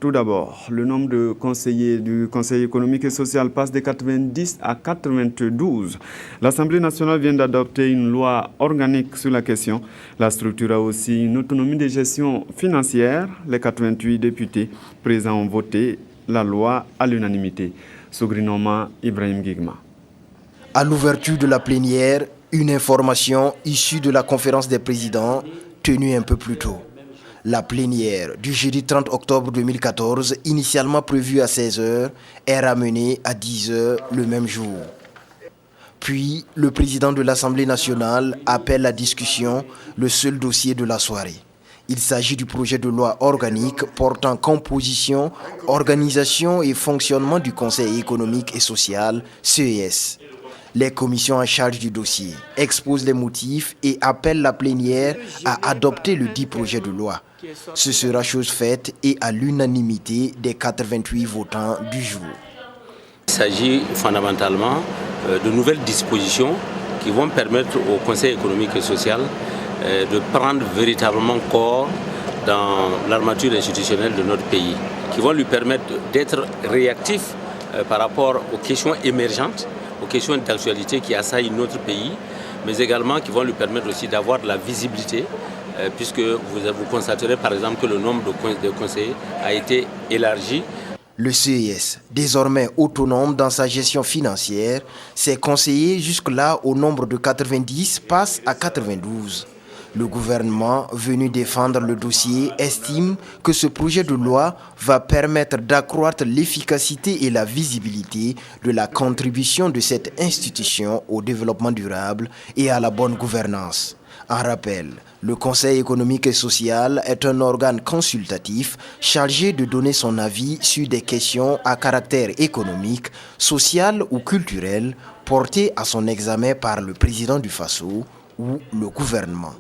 Tout d'abord, le nombre de conseillers du Conseil économique et social passe de 90 à 92. L'Assemblée nationale vient d'adopter une loi organique sur la question. La structure a aussi une autonomie de gestion financière. Les 88 députés présents ont voté la loi à l'unanimité. Sogrinoma Ibrahim Gigma. À l'ouverture de la plénière, une information issue de la conférence des présidents tenue un peu plus tôt. La plénière du jeudi 30 octobre 2014, initialement prévue à 16h, est ramenée à 10h le même jour. Puis, le président de l'Assemblée nationale appelle à discussion le seul dossier de la soirée. Il s'agit du projet de loi organique portant composition, organisation et fonctionnement du Conseil économique et social, CES. Les commissions en charge du dossier exposent les motifs et appellent la plénière à adopter le dit projet de loi. Ce sera chose faite et à l'unanimité des 88 votants du jour. Il s'agit fondamentalement de nouvelles dispositions qui vont permettre au Conseil économique et social de prendre véritablement corps dans l'armature institutionnelle de notre pays, qui vont lui permettre d'être réactif par rapport aux questions émergentes, aux questions d'actualité qui assaillent notre pays, mais également qui vont lui permettre aussi d'avoir de la visibilité, puisque vous constaterez par exemple que le nombre de conseillers a été élargi. Le CES, désormais autonome dans sa gestion financière, ses conseillers jusque-là au nombre de 90 passe à 92. Le gouvernement, venu défendre le dossier, estime que ce projet de loi va permettre d'accroître l'efficacité et la visibilité de la contribution de cette institution au développement durable et à la bonne gouvernance. En rappel, le Conseil économique et social est un organe consultatif chargé de donner son avis sur des questions à caractère économique, social ou culturel portées à son examen par le président du Faso ou le gouvernement.